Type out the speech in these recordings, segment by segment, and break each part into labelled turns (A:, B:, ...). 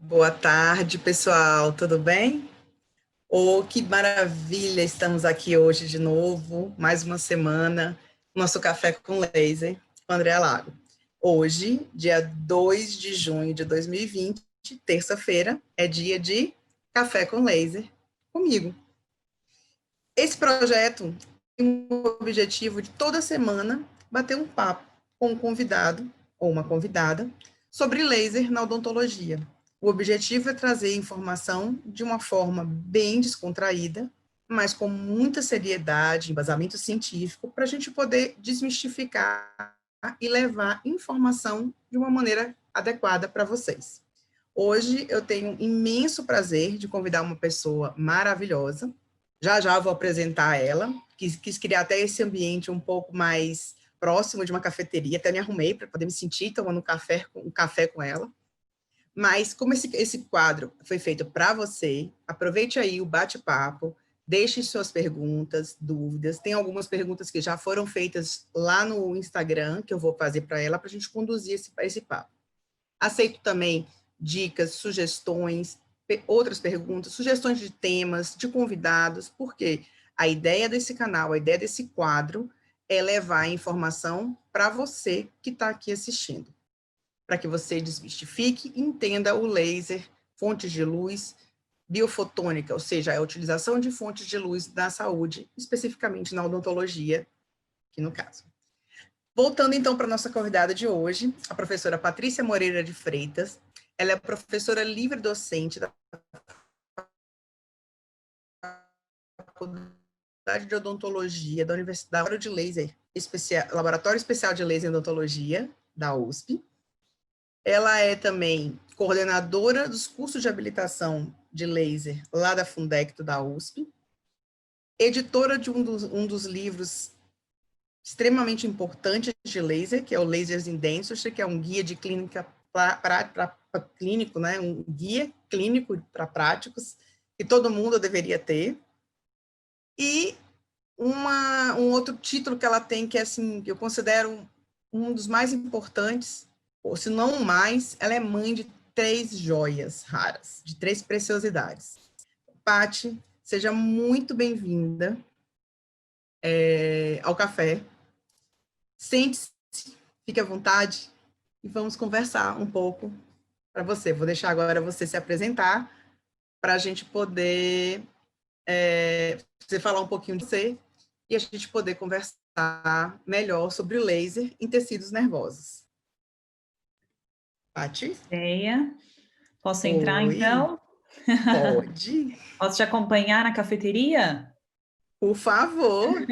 A: Boa tarde, pessoal, tudo bem? Oh, que maravilha, estamos aqui hoje de novo, mais uma semana, nosso Café com Laser, com Andréa Lago. Hoje, dia 2 de junho de 2020, terça-feira, é dia de Café com Laser, comigo. Esse projeto tem o objetivo de toda semana bater um papo com um convidado ou uma convidada sobre laser na odontologia. O objetivo é trazer informação de uma forma bem descontraída, mas com muita seriedade, embasamento científico, para a gente poder desmistificar e levar informação de uma maneira adequada para vocês. Hoje eu tenho um imenso prazer de convidar uma pessoa maravilhosa. Já já vou apresentar ela. Quis criar até esse ambiente um pouco mais próximo de uma cafeteria, até me arrumei para poder me sentir tomando um café com ela. Mas como esse quadro foi feito para você, aproveite aí o bate-papo, deixe suas perguntas, dúvidas. Tem algumas perguntas que já foram feitas lá no Instagram, que eu vou fazer para ela, para a gente conduzir esse papo. Aceito também dicas, sugestões, outras perguntas, sugestões de temas, de convidados, porque a ideia desse canal, a ideia desse quadro é levar a informação para você que está aqui assistindo, para que você desmistifique e entenda o laser, fontes de luz, biofotônica, ou seja, a utilização de fontes de luz na saúde, especificamente na odontologia, aqui no caso. Voltando, então, para a nossa convidada de hoje, a professora Patrícia Moreira de Freitas. Ela é professora livre-docente da Faculdade de Odontologia da Universidade de Laser, Laboratório Especial de Laser e Odontologia, da USP. Ela é também coordenadora dos cursos de habilitação de laser lá da Fundecto, da USP. Editora de um dos livros extremamente importante de laser, que é o Lasers in Dentistry, que é um guia de clínica para clínico, né? Um guia clínico para práticos, que todo mundo deveria ter. E um outro título que ela tem, que é assim, que eu considero um dos mais importantes, ou se não o mais, ela é mãe de 3 joias raras, de 3 preciosidades. Pati, seja muito bem-vinda ao café. Sente-se, fique à vontade e vamos conversar um pouco para você. Vou deixar agora você se apresentar para a gente poder você falar um pouquinho de você e a gente poder conversar melhor sobre o laser em tecidos nervosos. Pati?
B: Ideia. Posso entrar,
A: Oi.
B: então?
A: Pode.
B: Posso te acompanhar na cafeteria?
A: Por favor.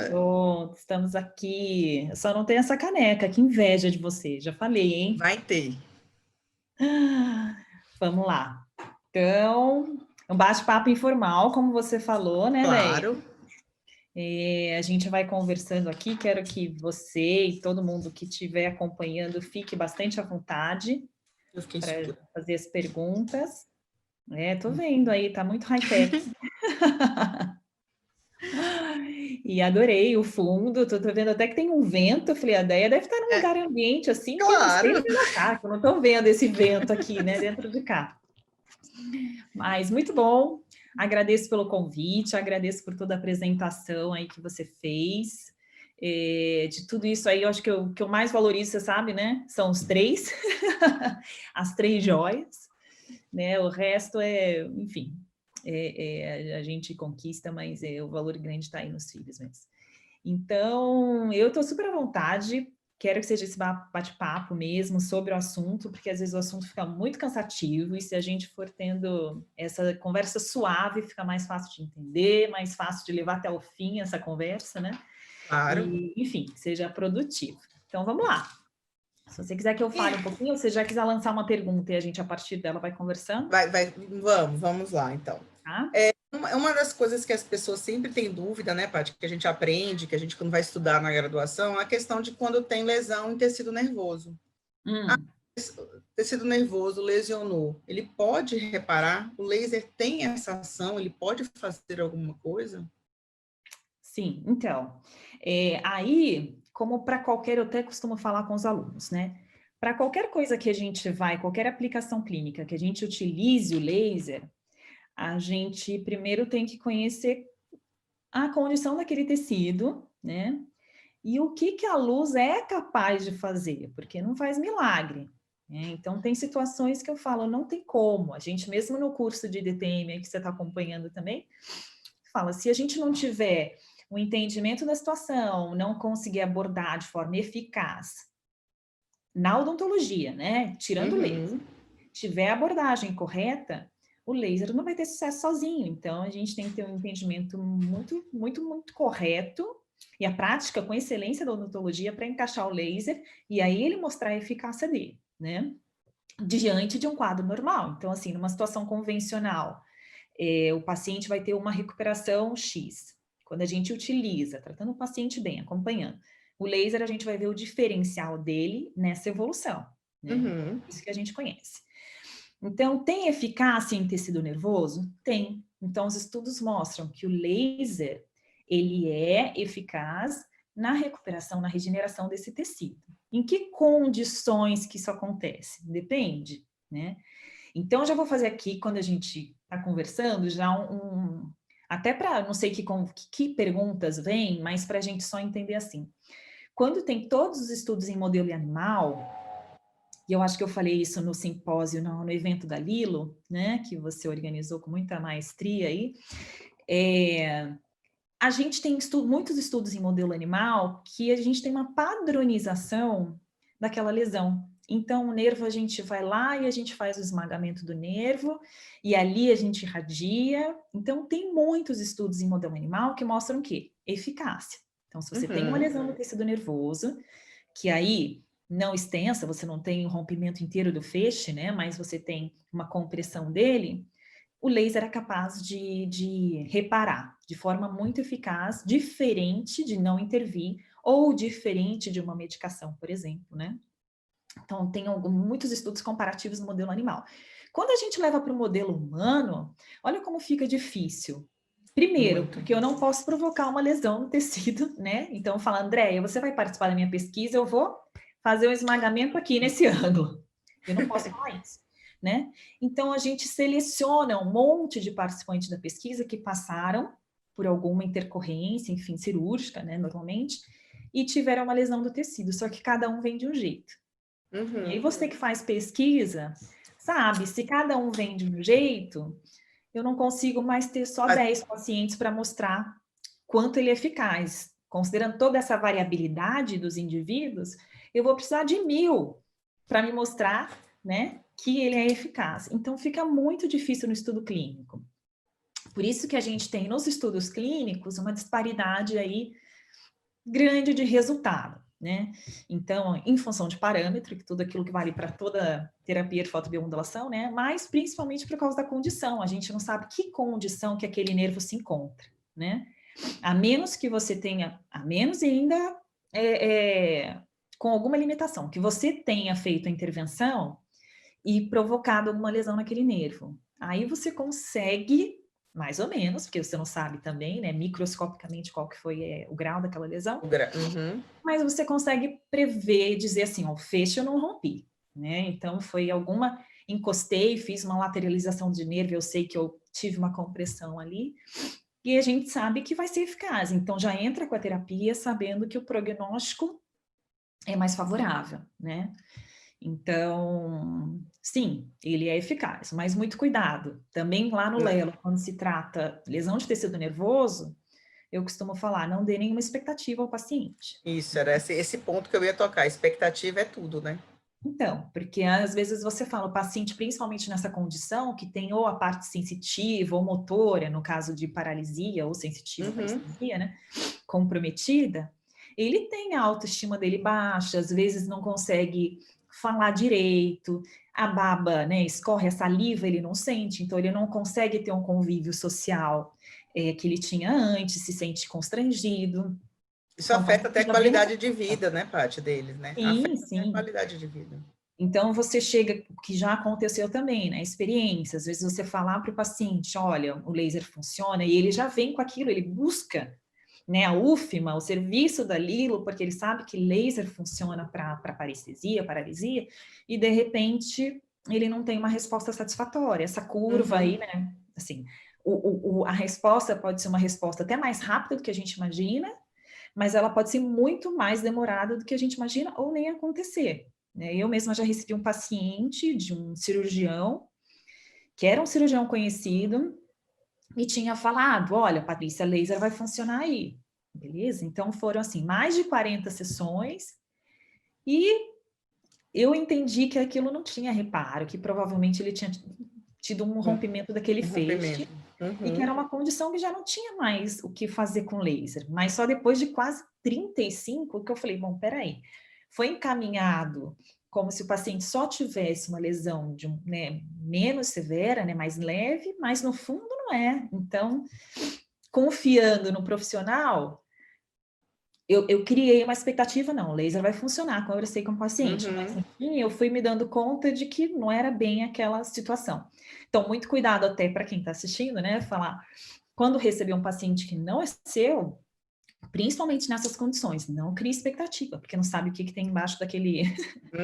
B: Pronto, estamos aqui. Eu só não tenho essa caneca, que inveja de você. Já falei, hein?
A: Vai ter.
B: Vamos lá. Então, um bate-papo informal, como você falou, né, Leia?
A: Claro.
B: A gente vai conversando aqui. Quero que você e todo mundo que estiver acompanhando fique bastante à vontade para fazer as perguntas. Tô vendo aí, tá muito high-tech. E adorei o fundo, tô vendo até que tem um vento. Eu falei, a ideia deve estar num lugar ambiente assim, que eu não sei onde ela tá, que eu não tô vendo esse vento aqui, né, dentro de cá. Mas muito bom, agradeço pelo convite, agradeço por toda a apresentação aí que você fez. De tudo isso aí, eu acho que o que eu mais valorizo, você sabe, né, são os 3, as 3 joias, né, o resto enfim, a gente conquista, mas o valor grande está aí nos filhos mesmo. Então, eu estou super à vontade, quero que seja esse bate-papo mesmo sobre o assunto, porque às vezes o assunto fica muito cansativo, e se a gente for tendo essa conversa suave, fica mais fácil de entender, mais fácil de levar até o fim essa conversa, né?
A: Claro.
B: E, enfim, seja produtivo. Então, vamos lá. Se você quiser que eu fale um pouquinho, ou se você já quiser lançar uma pergunta e a gente, a partir dela, vai conversando.
A: Vamos lá, então.
B: Tá?
A: Uma das coisas que as pessoas sempre têm dúvida, né, Paty, que a gente aprende, que a gente quando vai estudar na graduação, é a questão de quando tem lesão em tecido nervoso. O tecido nervoso lesionou, ele pode reparar? O laser tem essa ação? Ele pode fazer alguma coisa?
B: Sim, então, aí, como para qualquer, eu até costumo falar com os alunos, né? para qualquer coisa que a gente vai, qualquer aplicação clínica que a gente utilize o laser, a gente primeiro tem que conhecer a condição daquele tecido, né? E o que a luz é capaz de fazer, porque não faz milagre, né? Então, tem situações que eu falo, não tem como. A gente, mesmo no curso de DTM, que você está acompanhando também, fala, se a gente não tiver o entendimento da situação, não conseguir abordar de forma eficaz, na odontologia, né? Tirando o laser, tiver a abordagem correta, o laser não vai ter sucesso sozinho. Então, a gente tem que ter um entendimento muito, muito, muito correto e a prática com excelência da odontologia para encaixar o laser e aí ele mostrar a eficácia dele, né? Diante de um quadro normal. Então, assim, numa situação convencional, o paciente vai ter uma recuperação X. Quando a gente utiliza, tratando o paciente bem, acompanhando, o laser a gente vai ver o diferencial dele nessa evolução, né? Isso que a gente conhece. Então, tem eficácia em tecido nervoso? Tem. Então, os estudos mostram que o laser, ele é eficaz na recuperação, na regeneração desse tecido. Em que condições que isso acontece? Depende, né? Então, já vou fazer aqui, quando a gente está conversando, já até para, não sei que perguntas vêm, mas para a gente só entender assim. Quando tem todos os estudos em modelo animal, e eu acho que eu falei isso no simpósio, no evento da Lilo, né, que você organizou com muita maestria aí, a gente tem muitos estudos em modelo animal que a gente tem uma padronização daquela lesão. Então, o nervo, a gente vai lá e a gente faz o esmagamento do nervo, e ali a gente irradia. Então, tem muitos estudos em modelo animal que mostram o quê? Eficácia. Então, se você tem uma lesão no tecido nervoso, que aí não extensa, você não tem o rompimento inteiro do feixe, né? Mas você tem uma compressão dele, o laser é capaz de reparar de forma muito eficaz, diferente de não intervir, ou diferente de uma medicação, por exemplo, né? Então, tem muitos estudos comparativos no modelo animal. Quando a gente leva para o modelo humano, olha como fica difícil. Primeiro, porque eu não posso provocar uma lesão no tecido, né? Então, fala, Andréia, você vai participar da minha pesquisa, eu vou fazer um esmagamento aqui nesse ângulo. Eu não posso falar isso, né? Então, a gente seleciona um monte de participantes da pesquisa que passaram por alguma intercorrência, enfim, cirúrgica, né, normalmente, e tiveram uma lesão do tecido, só que cada um vem de um jeito. E aí você que faz pesquisa, sabe, se cada um vem de um jeito, eu não consigo mais ter só 10 pacientes para mostrar quanto ele é eficaz. Considerando toda essa variabilidade dos indivíduos, eu vou precisar de 1000 para me mostrar, né, que ele é eficaz. Então, fica muito difícil no estudo clínico. Por isso que a gente tem nos estudos clínicos uma disparidade aí grande de resultado, né? Então, em função de parâmetro, que tudo aquilo que vale para toda terapia de fotobiomodulação, né? Mas principalmente por causa da condição. A gente não sabe que condição que aquele nervo se encontra, né? A menos que você tenha, a menos ainda com alguma limitação, que você tenha feito a intervenção e provocado alguma lesão naquele nervo. Aí você consegue, mais ou menos, porque você não sabe também, né, microscopicamente qual que foi o grau daquela lesão, mas você consegue prever, dizer assim, ó, o feixe eu não rompi, né, então foi alguma, encostei, fiz uma lateralização de nervo, eu sei que eu tive uma compressão ali, e a gente sabe que vai ser eficaz, então já entra com a terapia sabendo que o prognóstico é mais favorável, né. Então, sim, ele é eficaz, mas muito cuidado. Também lá no Lelo, quando se trata lesão de tecido nervoso, eu costumo falar, não dê nenhuma expectativa ao paciente.
A: Isso, era esse ponto que eu ia tocar, expectativa é tudo, né?
B: Então, porque às vezes você fala, o paciente, principalmente nessa condição, que tem ou a parte sensitiva ou motora, no caso de paralisia ou sensitiva paralisia, né, comprometida, ele tem a autoestima dele baixa, às vezes não consegue falar direito, a baba, né, escorre a saliva, ele não sente, então ele não consegue ter um convívio social que ele tinha antes, se sente constrangido.
A: Isso então, afeta até a qualidade de vida, né, Paty, deles, né?
B: Sim,
A: afeta
B: sim.
A: Até a qualidade de vida.
B: Então, você chega, que já aconteceu também, né, experiência, às vezes você falar para o paciente, olha, o laser funciona, e ele já vem com aquilo, ele busca né, a UFMA, o serviço da Lilo, porque ele sabe que laser funciona para parestesia, paralisia, e de repente ele não tem uma resposta satisfatória. Essa curva aí, né, assim, a resposta pode ser uma resposta até mais rápida do que a gente imagina, mas ela pode ser muito mais demorada do que a gente imagina ou nem acontecer. Né? Eu mesma já recebi um paciente de um cirurgião, que era um cirurgião conhecido, e tinha falado, olha, Patrícia, laser vai funcionar aí. Beleza? Então foram, assim, mais de 40 sessões, e eu entendi que aquilo não tinha reparo, que provavelmente ele tinha tido um rompimento daquele feixe, e que era uma condição que já não tinha mais o que fazer com laser. Mas só depois de quase 35 que eu falei, bom, peraí, foi encaminhado como se o paciente só tivesse uma lesão de, né, menos severa, né, mais leve, mas no fundo não é. Então, confiando no profissional, eu criei uma expectativa, não, o laser vai funcionar, conversei com o paciente, mas enfim, eu fui me dando conta de que não era bem aquela situação. Então, muito cuidado até para quem está assistindo, né, falar, quando receber um paciente que não é seu, principalmente nessas condições, não crie expectativa, porque não sabe o que tem embaixo daquele,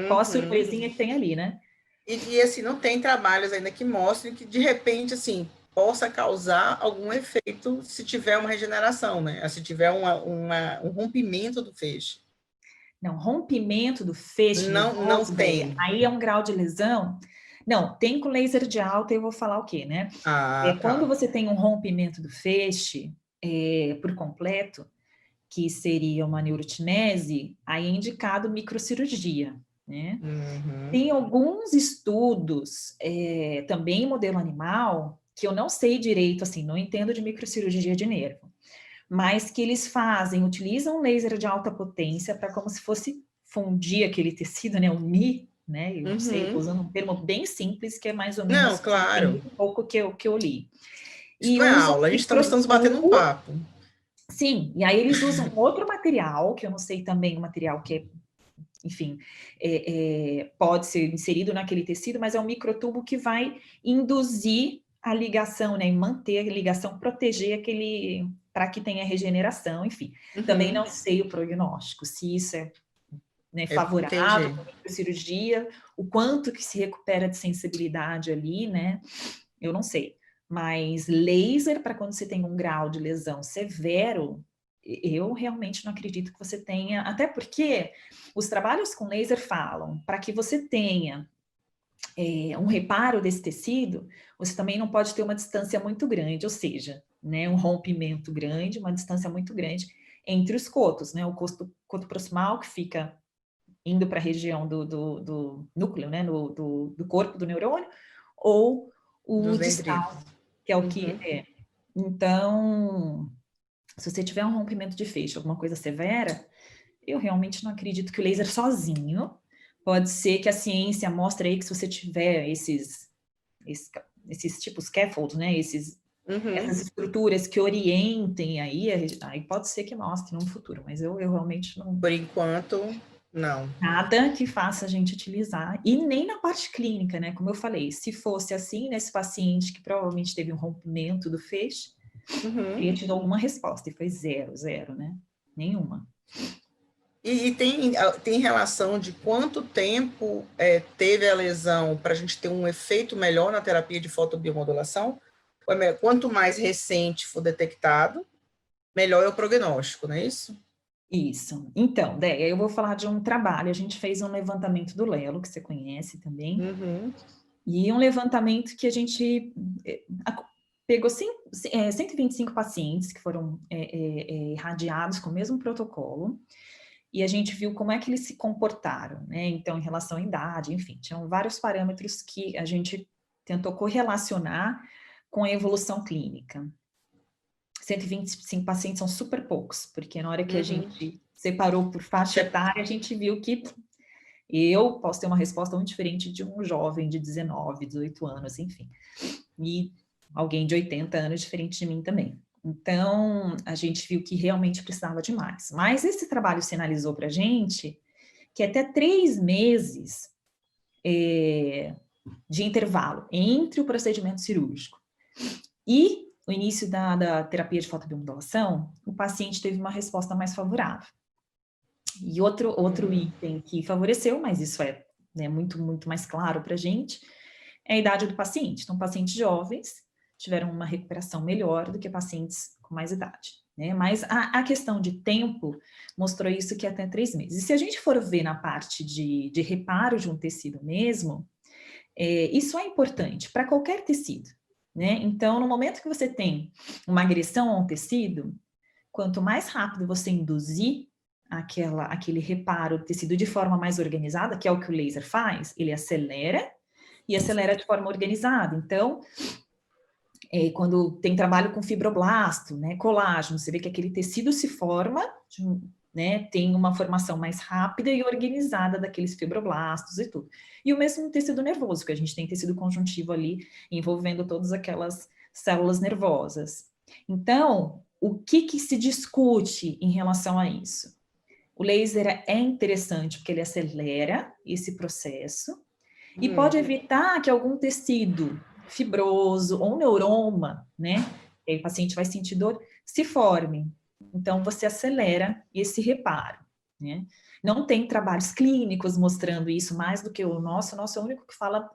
B: qual a surpresinha que tem ali, né?
A: E assim, não tem trabalhos ainda que mostrem que, de repente, assim, possa causar algum efeito se tiver uma regeneração, né? Se tiver um rompimento do feixe.
B: Não, rompimento do feixe
A: não tem.
B: Aí é um grau de lesão. Não, tem com laser de alta, eu vou falar o quê, né? Quando você tem um rompimento do feixe por completo, que seria uma neurotinese, aí é indicado microcirurgia, né? Tem alguns estudos, também em modelo animal, que eu não sei direito, assim, não entendo de microcirurgia de nervo, mas que eles utilizam um laser de alta potência para como se fosse fundir aquele tecido, né, unir, né, eu não sei, estou usando um termo bem simples, que é mais ou menos
A: claro.
B: um pouco que eu li.
A: Isso não é aula, a gente estamos batendo um papo.
B: Sim, e aí eles usam outro material, que eu não sei também o material que é, enfim, pode ser inserido naquele tecido, mas é um microtubo que vai induzir a ligação, né, e manter a ligação, proteger aquele, para que tenha regeneração, enfim. Também não sei o prognóstico, se isso é, né, favorável para a cirurgia, o quanto que se recupera de sensibilidade ali, né, eu não sei. Mas laser, para quando você tem um grau de lesão severo, eu realmente não acredito que você tenha, até porque os trabalhos com laser falam, para que você tenha um reparo desse tecido, você também não pode ter uma distância muito grande, ou seja, né, um rompimento grande, uma distância muito grande entre os cotos, né, o coto proximal que fica indo para a região do núcleo, né, do corpo do neurônio, ou o distal, que é o que é. Então, se você tiver um rompimento de feixe, alguma coisa severa, eu realmente não acredito que o laser sozinho, pode ser que a ciência mostre aí que se você tiver esses tipos scaffold, né, essas estruturas que orientem aí pode ser que mostre no futuro, mas eu realmente não...
A: Por enquanto, não.
B: Nada que faça a gente utilizar, e nem na parte clínica, né, como eu falei, se fosse assim, nesse paciente que provavelmente teve um rompimento do feixe, teria tido alguma resposta, e foi zero, né, nenhuma.
A: E tem relação de quanto tempo teve a lesão para a gente ter um efeito melhor na terapia de fotobiomodulação? Quanto mais recente for detectado, melhor é o prognóstico, não é isso?
B: Isso. Então, Déia, eu vou falar de um trabalho, a gente fez um levantamento do Lelo, que você conhece também, e um levantamento que a gente pegou 125 pacientes que foram irradiados com o mesmo protocolo, e a gente viu como é que eles se comportaram, né? Então, em relação à idade, enfim, tinham vários parâmetros que a gente tentou correlacionar com a evolução clínica. 125 pacientes são super poucos, porque na hora que a gente separou por faixa etária, a gente viu que eu posso ter uma resposta muito diferente de um jovem de 19, 18 anos, enfim. E alguém de 80 anos diferente de mim também. Então, a gente viu que realmente precisava de mais. Mas esse trabalho sinalizou para a gente que até 3 meses de intervalo entre o procedimento cirúrgico e o início da terapia de fotobiomodulação, o paciente teve uma resposta mais favorável. E outro item que favoreceu, mas isso é, né, muito, muito mais claro para a gente, é a idade do paciente. Então, pacientes jovens tiveram uma recuperação melhor do que pacientes com mais idade, né? Mas a questão de tempo mostrou isso que até 3 meses. E se a gente for ver na parte de reparo de um tecido mesmo, isso é importante para qualquer tecido, né? Então, no momento que você tem uma agressão a um tecido, quanto mais rápido você induzir aquele reparo do tecido de forma mais organizada, que é o que o laser faz, ele acelera e acelera de forma organizada. Então, quando tem trabalho com fibroblasto, né, colágeno, você vê que aquele tecido se forma, né, tem uma formação mais rápida e organizada daqueles fibroblastos e tudo. E o mesmo no tecido nervoso, que a gente tem tecido conjuntivo ali, envolvendo todas aquelas células nervosas. Então, o que se discute em relação a isso? O laser é interessante porque ele acelera esse processo e pode evitar que algum tecido fibroso ou neuroma, né, e aí o paciente vai sentir dor, se forme. Então, você acelera esse reparo, né? Não tem trabalhos clínicos mostrando isso mais do que o nosso é o único que fala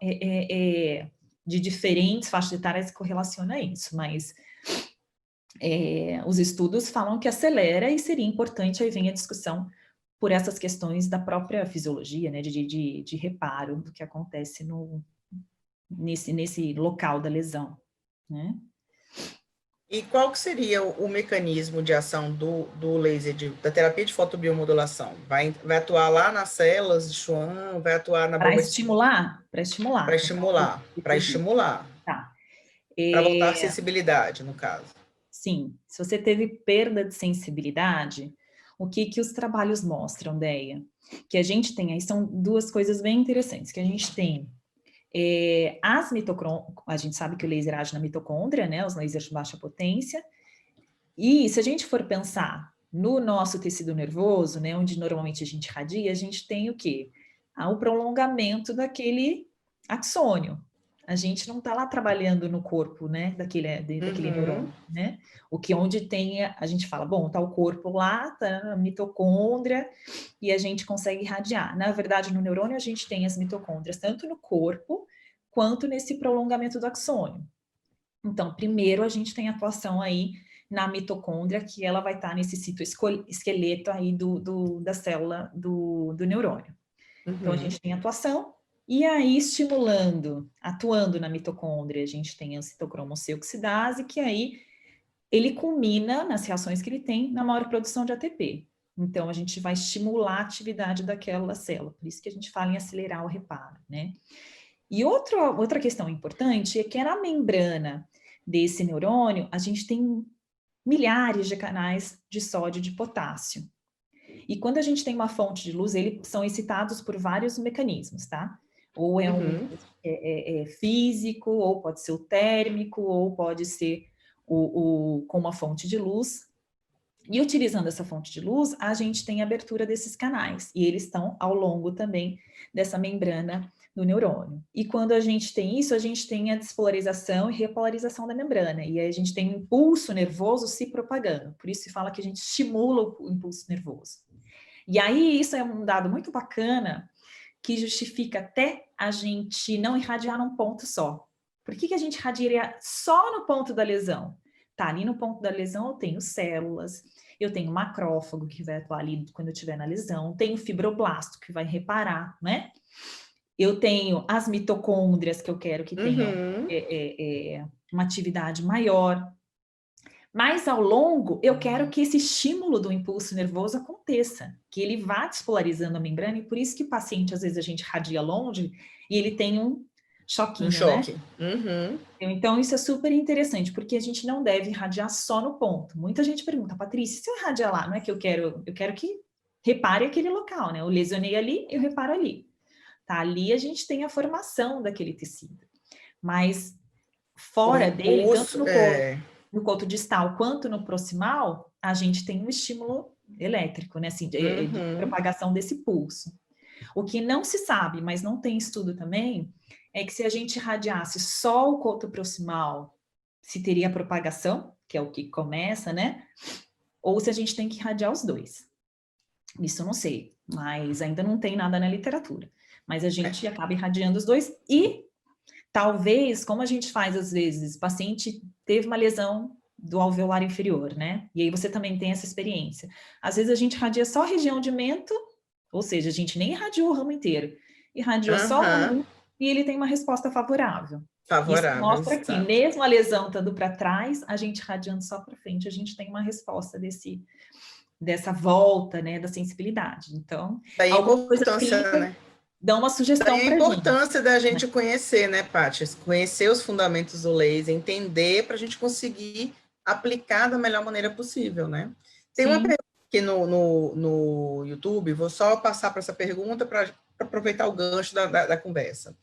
B: de diferentes faixas etárias que correlaciona isso, mas os estudos falam que acelera e seria importante, aí vem a discussão por essas questões da própria fisiologia, né, de reparo do que acontece nesse local da lesão, né?
A: E qual que seria o mecanismo de ação do laser, da terapia de fotobiomodulação? Vai atuar lá nas células de Schwann, vai atuar na
B: Para
A: bomba
B: estimular? Para estimular.
A: Para estimular, para estimular.
B: Tá.
A: Para voltar à sensibilidade, no caso.
B: Sim. Se você teve perda de sensibilidade, o que os trabalhos mostram, Deia? Que a gente tem, aí são duas coisas bem interessantes, que a gente tem as mitocôndrias, a gente sabe que o laser age na mitocôndria, né, os lasers de baixa potência, e se a gente for pensar no nosso tecido nervoso, né, onde normalmente a gente irradia, a gente tem o quê? O prolongamento daquele axônio. A gente não está lá trabalhando no corpo, né, daquele neurônio, né? Onde tem, a gente fala, bom, tá o corpo lá, tá a mitocôndria, e a gente consegue irradiar. Na verdade, no neurônio, a gente tem as mitocôndrias tanto no corpo, quanto nesse prolongamento do axônio. Então, primeiro, a gente tem atuação aí na mitocôndria, que ela vai estar nesse citoesqueleto aí da célula do neurônio. Então, a gente tem atuação, e aí atuando na mitocôndria, a gente tem a citocromo C oxidase, que aí ele culmina nas reações que ele tem na maior produção de ATP. Então, a gente vai estimular a atividade daquela célula, por isso que a gente fala em acelerar o reparo, né? E outra questão importante é que na membrana desse neurônio, a gente tem milhares de canais de sódio e de potássio. E quando a gente tem uma fonte de luz, eles são excitados por vários mecanismos, tá? Ou é físico, ou pode ser o térmico, ou pode ser com uma fonte de luz. E utilizando essa fonte de luz, a gente tem a abertura desses canais, e eles estão ao longo também dessa membrana do neurônio. E quando a gente tem isso, a gente tem a despolarização e repolarização da membrana, e aí a gente tem um impulso nervoso se propagando, por isso se fala que a gente estimula o impulso nervoso. E aí isso é um dado muito bacana, que justifica até a gente não irradiar num ponto só. Por que a gente irradiaria só no ponto da lesão? Tá, ali no ponto da lesão eu tenho células, eu tenho macrófago que vai atuar ali quando eu estiver na lesão, tenho fibroblasto que vai reparar, né? Eu tenho as mitocôndrias que eu quero que tenham uma atividade maior. Mas ao longo, eu quero que esse estímulo do impulso nervoso aconteça, que ele vá despolarizando a membrana, e por isso que o paciente, às vezes, a gente radia longe e ele tem um choquinho,
A: um choque,
B: né? Então, isso é super interessante, porque a gente não deve irradiar só no ponto. Muita gente pergunta, Patrícia, se eu irradiar lá, não é que eu quero que repare aquele local, né? Eu lesionei ali, eu reparo ali. Tá, ali a gente tem a formação daquele tecido. Mas fora dele, tanto no coto distal quanto no proximal, a gente tem um estímulo elétrico, né? Assim, de propagação desse pulso. O que não se sabe, mas não tem estudo também, é que se a gente irradiasse só o coto proximal se teria propagação, que é o que começa, né? Ou se a gente tem que irradiar os dois. Isso eu não sei, mas ainda não tem nada na literatura. Mas a gente acaba irradiando os dois e talvez, como a gente faz às vezes, o paciente teve uma lesão do alveolar inferior, né? E aí você também tem essa experiência. Às vezes a gente irradia só a região de mento, ou seja, a gente nem irradiou o ramo inteiro, irradiou só o ramo e ele tem uma resposta favorável. Isso mostra que mesmo a lesão estando para trás, a gente irradiando só para frente, a gente tem uma resposta dessa volta, né, da sensibilidade. Então,
A: daí
B: alguma coisa
A: né?
B: Dá uma sugestão para a gente.
A: A importância da gente conhecer, né, Paty? Conhecer os fundamentos do laser, entender para a gente conseguir aplicar da melhor maneira possível, né? Tem uma pergunta aqui no YouTube, vou só passar para essa pergunta para aproveitar o gancho da conversa.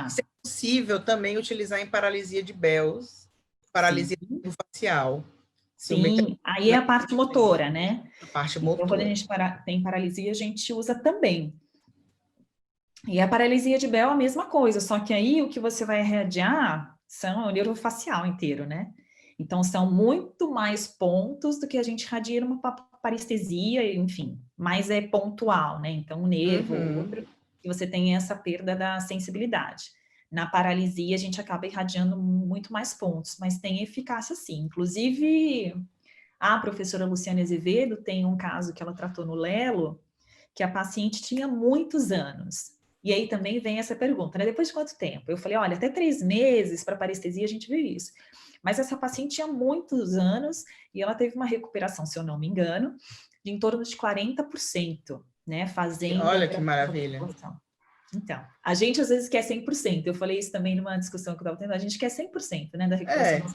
A: Se é possível também utilizar em paralisia de Bell's, paralisia facial.
B: Sim, aí é a parte motora, né?
A: A parte motora.
B: Então, quando a gente tem paralisia, a gente usa também. E a paralisia de Bell é a mesma coisa, só que aí o que você vai irradiar são o nervo facial inteiro, né? Então, são muito mais pontos do que a gente irradia numa parestesia, enfim, mas é pontual, né? Então, um nervo ou outro, e você tem essa perda da sensibilidade. Na paralisia, a gente acaba irradiando muito mais pontos, mas tem eficácia sim. Inclusive, a professora Luciane Azevedo tem um caso que ela tratou no Lelo, que a paciente tinha muitos anos. E aí também vem essa pergunta, né? Depois de quanto tempo? Eu falei, olha, até 3 meses para parestesia a gente viu isso. Mas essa paciente tinha muitos anos e ela teve uma recuperação, se eu não me engano, de em torno de 40%, né? Fazendo...
A: Olha que maravilha.
B: Então, a gente às vezes quer 100%. Eu falei isso também numa discussão que eu estava tendo. A gente quer 100%, né, da recuperação.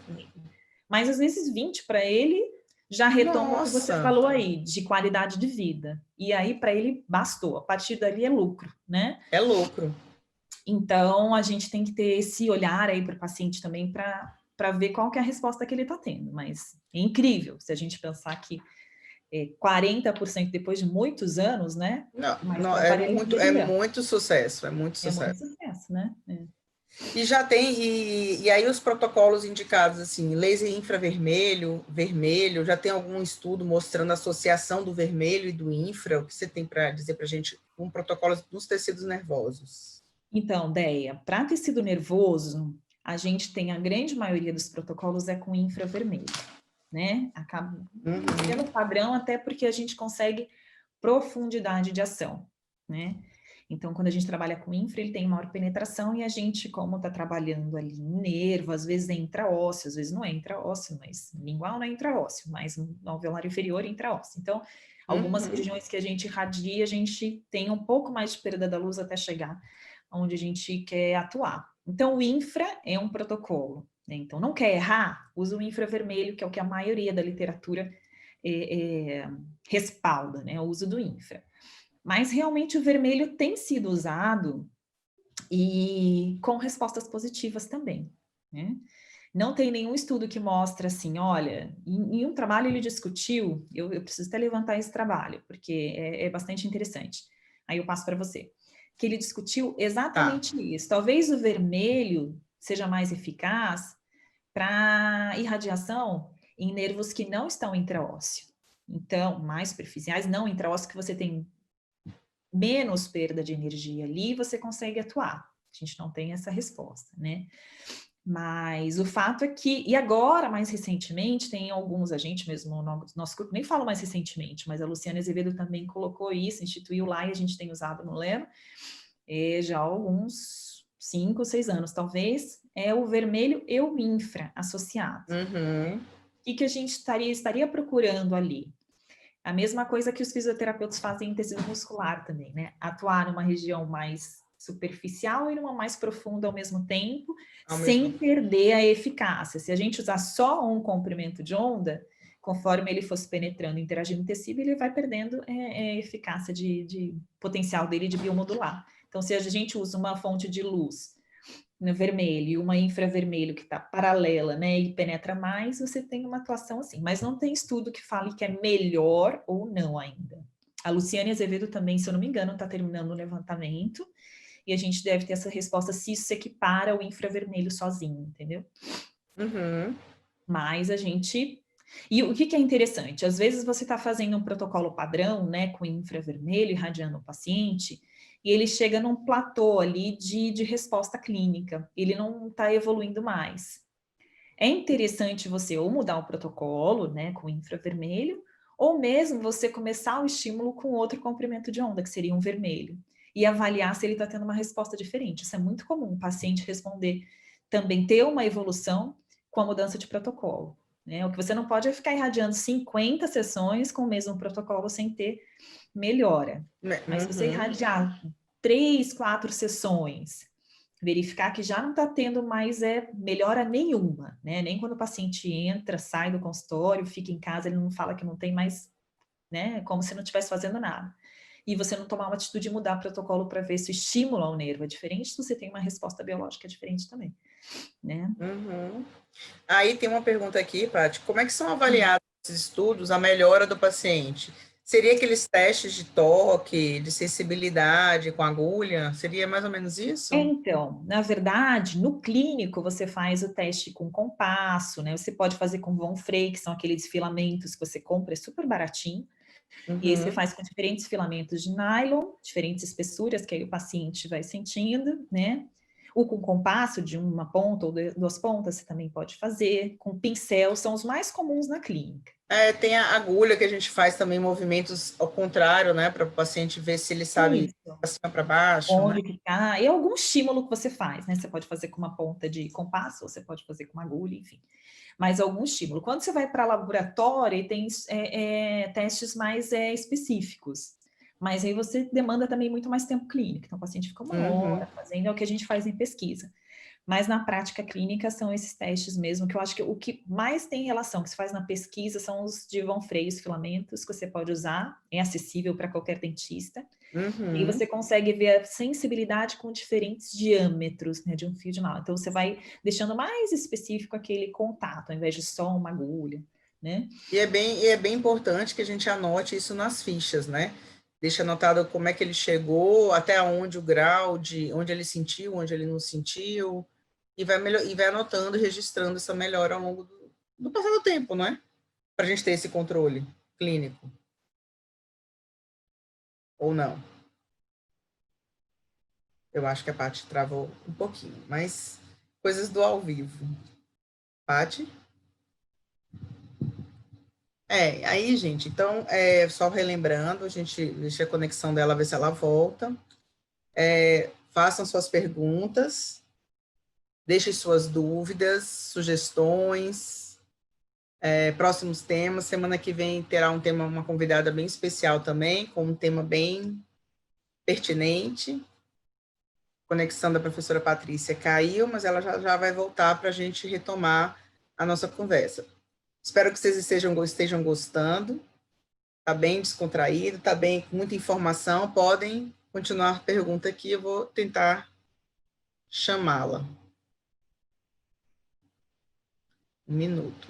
B: Mas às vezes 20% para ele já retoma o que você falou aí, de qualidade de vida. E aí, para ele, bastou. A partir dali é lucro, né?
A: É lucro.
B: Então, a gente tem que ter esse olhar aí para o paciente também para ver qual que é a resposta que ele está tendo. Mas é incrível se a gente pensar que 40% depois de muitos anos, né?
A: Não, é muito sucesso, é muito sucesso.
B: É muito sucesso, né?
A: E já tem, e aí os protocolos indicados, assim, laser infravermelho, vermelho, já tem algum estudo mostrando a associação do vermelho e do infra? O que você tem para dizer para a gente com protocolos dos tecidos nervosos?
B: Então, Deia, para tecido nervoso, a gente tem a grande maioria dos protocolos é com infravermelho, né? Acaba sendo padrão até porque a gente consegue profundidade de ação, né? Então, quando a gente trabalha com infra, ele tem maior penetração e a gente, como está trabalhando ali em nervo, às vezes é intraósseo, às vezes não é intraósseo, mas lingual não é intraósseo, mas no alveolar inferior é intraósseo. Então, algumas regiões que a gente irradia, a gente tem um pouco mais de perda da luz até chegar onde a gente quer atuar. Então, o infra é um protocolo, né? Então, não quer errar? Usa o infravermelho, que é o que a maioria da literatura respalda, né? O uso do infra. Mas realmente o vermelho tem sido usado e com respostas positivas também, né? Não tem nenhum estudo que mostra assim, olha, em um trabalho ele discutiu, eu preciso até levantar esse trabalho, porque é bastante interessante. Aí eu passo para você. Que ele discutiu exatamente isso. Talvez o vermelho seja mais eficaz para irradiação em nervos que não estão intraósseo. Então, mais superficiais, não intraósseo, que você tem menos perda de energia ali, você consegue atuar. A gente não tem essa resposta, né? Mas o fato é que, e agora, mais recentemente, tem alguns, a gente mesmo, no nosso grupo, nem falo mais recentemente, mas a Luciane Azevedo também colocou isso, instituiu lá e a gente tem usado no Lelo, já há alguns 5 ou 6 anos, talvez, é o vermelho e o infra associado. O que a gente estaria procurando ali? A mesma coisa que os fisioterapeutas fazem em tecido muscular também, né? Atuar numa região mais superficial e numa mais profunda ao mesmo tempo, sem perder a eficácia. Se a gente usar só um comprimento de onda, conforme ele fosse penetrando e interagindo no tecido, ele vai perdendo a eficácia de potencial dele de biomodular. Então, se a gente usa uma fonte de luz no vermelho e uma infravermelho que está paralela, né, e penetra mais, você tem uma atuação assim. Mas não tem estudo que fale que é melhor ou não ainda. A Luciane Azevedo também, se eu não me engano, está terminando o levantamento e a gente deve ter essa resposta se isso se equipara ao infravermelho sozinho, entendeu? Mas a gente... E o que é interessante? Às vezes você está fazendo um protocolo padrão, né, com infravermelho, irradiando o paciente, e ele chega num platô ali de resposta clínica, ele não está evoluindo mais. É interessante você ou mudar o protocolo, né, com infravermelho, ou mesmo você começar o estímulo com outro comprimento de onda, que seria um vermelho, e avaliar se ele está tendo uma resposta diferente. Isso é muito comum, o paciente responder, também ter uma evolução com a mudança de protocolo. Né? O que você não pode é ficar irradiando 50 sessões com o mesmo protocolo sem ter melhora. Mas se você irradiar 3, 4 sessões, verificar que já não está tendo mais melhora nenhuma, né? Nem quando o paciente entra, sai do consultório, fica em casa, ele não fala que não tem mais, né? Como se não estivesse fazendo nada. E você não tomar uma atitude de mudar o protocolo para ver se o estímulo ao nervo é diferente, se você tem uma resposta biológica diferente também, né?
A: Aí tem uma pergunta aqui, Paty, como é que são avaliados esses estudos, a melhora do paciente? Seria aqueles testes de toque, de sensibilidade com agulha? Seria mais ou menos isso?
B: Então, na verdade, no clínico você faz o teste com compasso, né? Você pode fazer com Von Frey, que são aqueles filamentos que você compra, é super baratinho. E aí você faz com diferentes filamentos de nylon, diferentes espessuras, que aí o paciente vai sentindo, né? Ou com compasso de uma ponta ou duas pontas, você também pode fazer. Com pincel, são os mais comuns na clínica.
A: Tem a agulha que a gente faz também movimentos ao contrário, né? Para o paciente ver se ele sabe para cima, para baixo.
B: Onde
A: né?
B: que tá, e algum estímulo que você faz, né? Você pode fazer com uma ponta de compasso, ou você pode fazer com uma agulha, enfim. Mas algum estímulo. Quando você vai para laboratório, tem testes mais específicos. Mas aí você demanda também muito mais tempo clínico. Então, o paciente fica uma hora fazendo, é o que a gente faz em pesquisa. Mas na prática clínica são esses testes mesmo, que eu acho que o que mais tem relação, que se faz na pesquisa, são os de Von Frey, os filamentos, que você pode usar, é acessível para qualquer dentista. E você consegue ver a sensibilidade com diferentes diâmetros, né, de um fio de nylon. Então, você vai deixando mais específico aquele contato, ao invés de só uma agulha, né?
A: E é bem importante que a gente anote isso nas fichas, né? Deixa anotado como é que ele chegou, até onde o grau, de onde ele sentiu, onde ele não sentiu, e vai anotando e registrando essa melhora ao longo do passar do tempo, não é? Para a gente ter esse controle clínico. Ou não? Eu acho que a Paty travou um pouquinho, mas coisas do ao vivo. Paty? Aí, gente, então, só relembrando, a gente deixa a conexão dela, ver se ela volta. Façam suas perguntas, deixem suas dúvidas, sugestões, próximos temas. Semana que vem terá uma convidada bem especial também, com um tema bem pertinente. A conexão da professora Patrícia caiu, mas ela já vai voltar para a gente retomar a nossa conversa. Espero que vocês estejam gostando. Está bem descontraído, está bem com muita informação. Podem continuar a pergunta aqui, eu vou tentar chamá-la. Um minuto.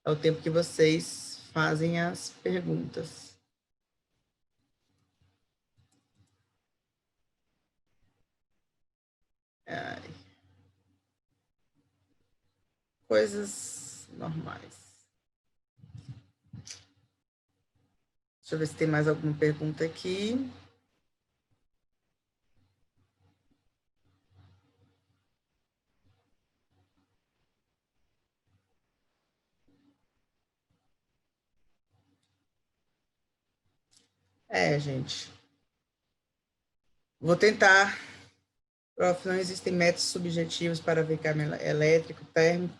A: É o tempo que vocês fazem as perguntas. Coisas normais. Deixa eu ver se tem mais alguma pergunta aqui. Gente. Vou tentar. Prof, não existem métodos subjetivos para ver câmbio elétrico, térmico.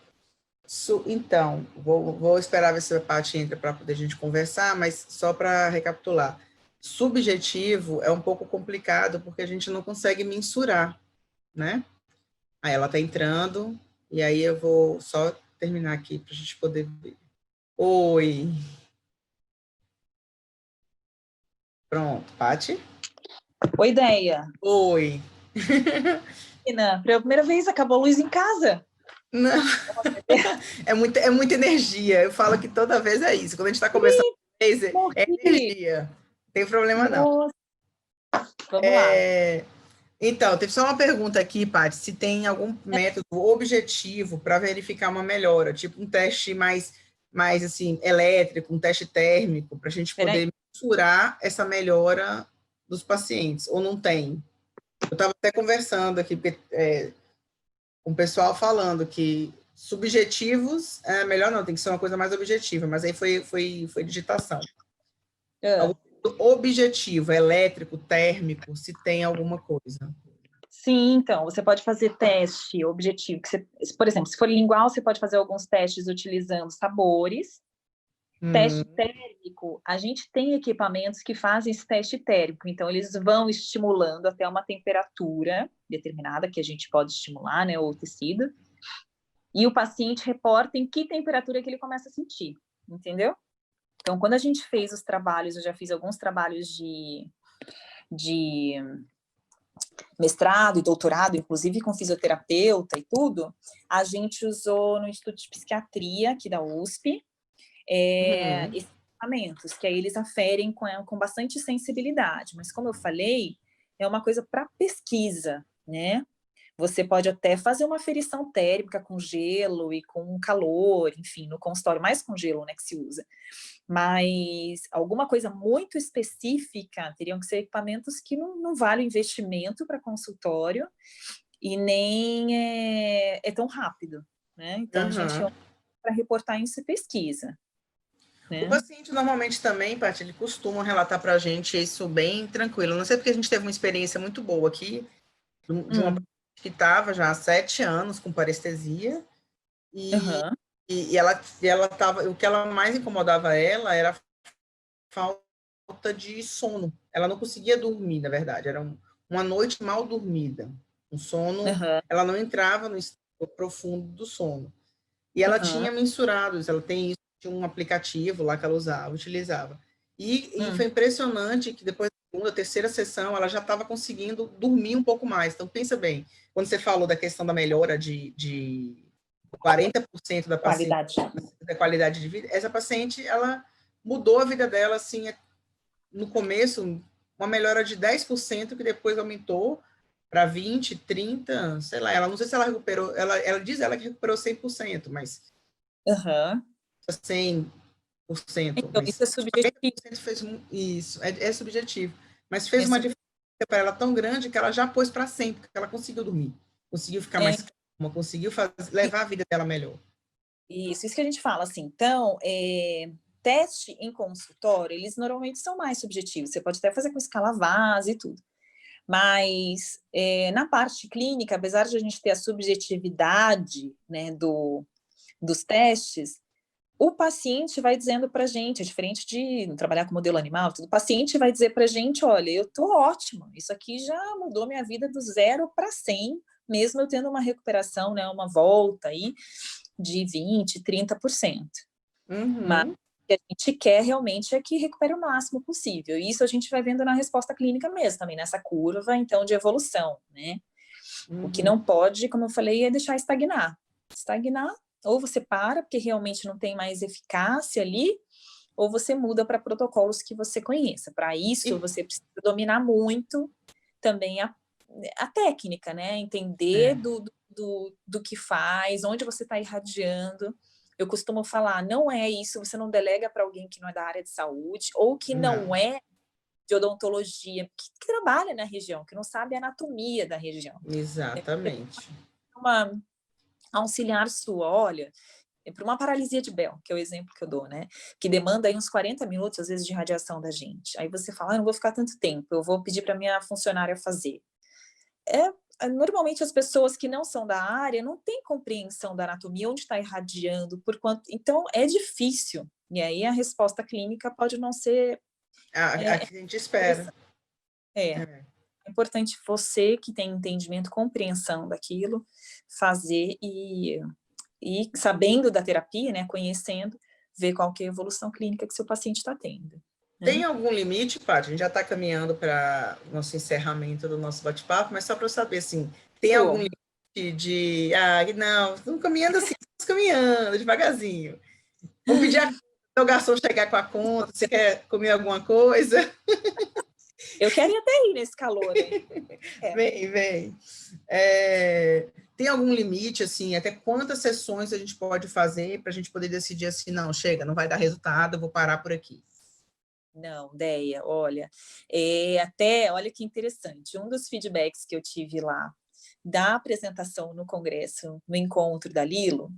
A: Então, vou esperar ver se a Paty entra para poder a gente conversar, mas só para recapitular. Subjetivo é um pouco complicado, porque a gente não consegue mensurar, né? Aí ela está entrando, e aí eu vou só terminar aqui para a gente poder ver. Oi. Pronto, Paty?
B: Oi, Deia.
A: Oi.
B: Pela primeira vez, acabou a luz em casa.
A: Não. É muita energia. Eu falo que toda vez é isso. Quando a gente está conversando com laser, é energia. Não tem problema, não.
B: Vamos lá.
A: Então, teve só uma pergunta aqui, Paty, se tem algum método objetivo para verificar uma melhora, tipo um teste mais assim, elétrico, um teste térmico, para a gente poder mensurar essa melhora dos pacientes, ou não tem? Eu estava até conversando aqui com o pessoal falando que subjetivos é melhor não, tem que ser uma coisa mais objetiva, mas aí foi digitação. Algum objetivo, elétrico, térmico, se tem alguma coisa.
B: Sim, então, você pode fazer teste objetivo. Por exemplo, se for lingual, você pode fazer alguns testes utilizando sabores. Teste térmico, a gente tem equipamentos que fazem esse teste térmico, então eles vão estimulando até uma temperatura determinada, que a gente pode estimular, né, o tecido, e o paciente reporta em que temperatura que ele começa a sentir, entendeu? Então, quando a gente fez os trabalhos, eu já fiz alguns trabalhos de mestrado e doutorado, inclusive com fisioterapeuta e tudo, a gente usou no Instituto de Psiquiatria aqui da USP, esses equipamentos, que aí eles aferem com bastante sensibilidade, mas como eu falei, é uma coisa para pesquisa, né? Você pode até fazer uma aferição térmica com gelo e com calor, enfim, no consultório, mais com gelo, né, que se usa. Mas alguma coisa muito específica, teriam que ser equipamentos que não valem investimento para consultório e nem é tão rápido, né? Então, a gente para reportar isso pesquisa. Né?
A: O paciente normalmente também, Paty, ele costuma relatar para a gente isso bem tranquilo. Não sei porque a gente teve uma experiência muito boa aqui, de uma paciente que estava já há 7 anos com parestesia, e ela tava, o que ela mais incomodava ela era a falta de sono. Ela não conseguia dormir, na verdade, era uma noite mal dormida. Um sono, ela não entrava no estado profundo do sono. E ela tinha mensurados, ela tem isso, tinha um aplicativo lá que ela utilizava. E foi impressionante que depois da segunda, terceira sessão, ela já estava conseguindo dormir um pouco mais. Então, pensa bem, quando você falou da questão da melhora de 40% da paciente, da qualidade de vida, essa paciente, ela mudou a vida dela, assim, no começo, uma melhora de 10%, que depois aumentou para 20, 30, sei lá, ela não sei se ela recuperou, ela diz ela que recuperou 100%, mas 100%,
B: então,
A: mas
B: isso é subjetivo.
A: Fez isso, é subjetivo, mas fez uma diferença para ela tão grande que ela já pôs para sempre, porque ela conseguiu dormir, conseguiu ficar mais calma, conseguiu levar a vida dela melhor.
B: Isso que a gente fala, assim, então, teste em consultório, eles normalmente são mais subjetivos, você pode até fazer com escala VAS e tudo, mas na parte clínica, apesar de a gente ter a subjetividade, né, dos testes, o paciente vai dizendo para a gente, é diferente de trabalhar com modelo animal, o paciente vai dizer para a gente, olha, eu estou ótima, isso aqui já mudou minha vida do 0 para 100, mesmo eu tendo uma recuperação, né, uma volta aí de 20%, 30%. Mas o que a gente quer realmente é que recupere o máximo possível, e isso a gente vai vendo na resposta clínica mesmo, também nessa curva, então, de evolução, né? O que não pode, como eu falei, é deixar estagnar, ou você para, porque realmente não tem mais eficácia ali, ou você muda para protocolos que você conheça. Para isso, você precisa dominar muito também a técnica, né? Entender do que faz, onde você está irradiando. Eu costumo falar, não é isso, você não delega para alguém que não é da área de saúde, ou que não é de odontologia, que trabalha na região, que não sabe a anatomia da região.
A: Exatamente.
B: Uma auxiliar sua, olha, para uma paralisia de Bell, que é o exemplo que eu dou, né? Que demanda aí uns 40 minutos, às vezes, de radiação da gente. Aí você fala, não vou ficar tanto tempo, eu vou pedir para minha funcionária fazer. Normalmente as pessoas que não são da área não têm compreensão da anatomia, onde está irradiando, por quanto. Então, é difícil. E aí a resposta clínica pode não ser.
A: A que a gente espera.
B: É importante você que tem entendimento, compreensão daquilo, fazer e sabendo da terapia, né, conhecendo, ver qual que é a evolução clínica que seu paciente está tendo. Né?
A: Tem algum limite, Paty? A gente já está caminhando para o nosso encerramento do nosso bate-papo, mas só para eu saber, assim, tem algum limite de... não, estamos caminhando assim, estamos caminhando, devagarzinho. Vou pedir ao garçom chegar com a conta, você quer comer alguma coisa?
B: Eu quero ir até ir nesse calor, hein?
A: Vem. Tem algum limite, assim, até quantas sessões a gente pode fazer para a gente poder decidir assim, não, chega, não vai dar resultado, eu vou parar por aqui?
B: Não, Deia, olha, olha que interessante, um dos feedbacks que eu tive lá da apresentação no congresso, no encontro da Lilo,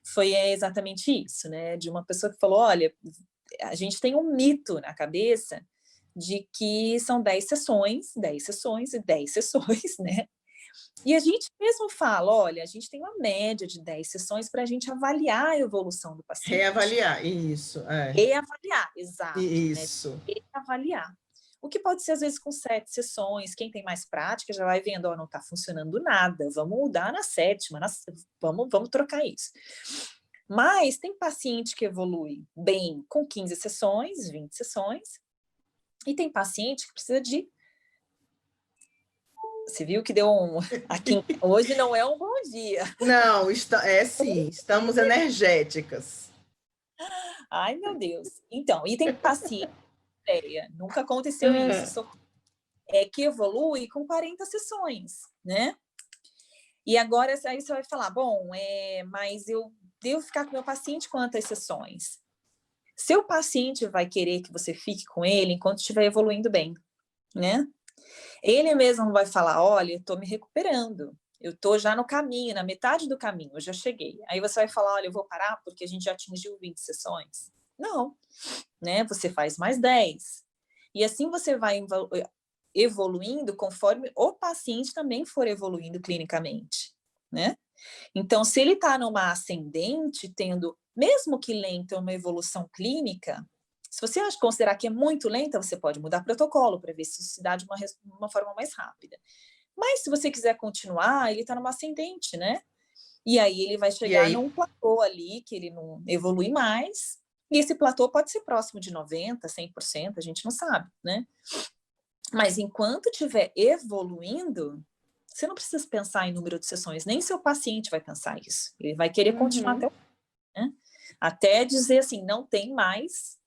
B: foi exatamente isso, né? De uma pessoa que falou, olha, a gente tem um mito na cabeça de que são 10 sessões e 10 sessões, né? E a gente mesmo fala, olha, a gente tem uma média de 10 sessões para a gente avaliar a evolução do paciente.
A: Reavaliar, isso.
B: Reavaliar, exato.
A: Isso.
B: Né? Reavaliar. O que pode ser, às vezes, com 7 sessões. Quem tem mais prática já vai vendo, não está funcionando nada, vamos mudar na 7ª, vamos trocar isso. Mas tem paciente que evolui bem com 15 sessões, 20 sessões, e tem paciente que precisa de... Você viu que deu um... Aqui, hoje não é um bom dia.
A: Não, sim, estamos energéticas.
B: Ai, meu Deus. Então, e tem paciente, nunca aconteceu isso, que evolui com 40 sessões, né? E agora aí você vai falar, bom, mas eu devo ficar com meu paciente quantas sessões? Seu paciente vai querer que você fique com ele enquanto estiver evoluindo bem, né? Ele mesmo vai falar, olha, eu estou me recuperando, eu estou já no caminho, na metade do caminho, eu já cheguei. Aí você vai falar, olha, eu vou parar porque a gente já atingiu 20 sessões. Não, né? Você faz mais 10. E assim você vai evoluindo conforme o paciente também for evoluindo clinicamente, né? Então, se ele está numa ascendente, tendo, mesmo que lenta, uma evolução clínica, se você considerar que é muito lenta, você pode mudar protocolo para ver se isso se dá de uma forma mais rápida. Mas se você quiser continuar, ele está numa ascendente, né? E aí ele vai chegar num platô ali, que ele não evolui mais, e esse platô pode ser próximo de 90%, 100%, a gente não sabe, né? Mas enquanto estiver evoluindo, você não precisa pensar em número de sessões, nem seu paciente vai pensar isso. Ele vai querer continuar até, né? Até dizer assim, não tem mais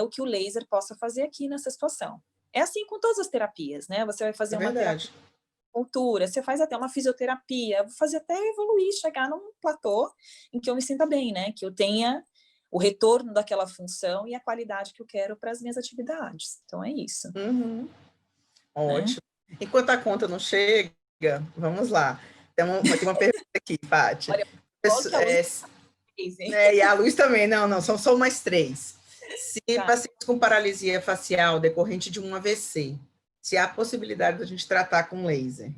B: o que o laser possa fazer aqui nessa situação. É assim com todas as terapias, né? Você vai fazer uma terapia de cultura, você faz até uma fisioterapia, eu vou fazer até evoluir, chegar num platô em que eu me sinta bem, né? Que eu tenha o retorno daquela função e a qualidade que eu quero para as minhas atividades. Então, é isso.
A: Ótimo. Né? Enquanto a conta não chega, vamos lá. Tem uma pergunta aqui, Pátia.
B: Olha,
A: e a luz também, não, são só mais 3. Se pacientes com paralisia facial decorrente de um AVC, se há possibilidade de a gente tratar com laser?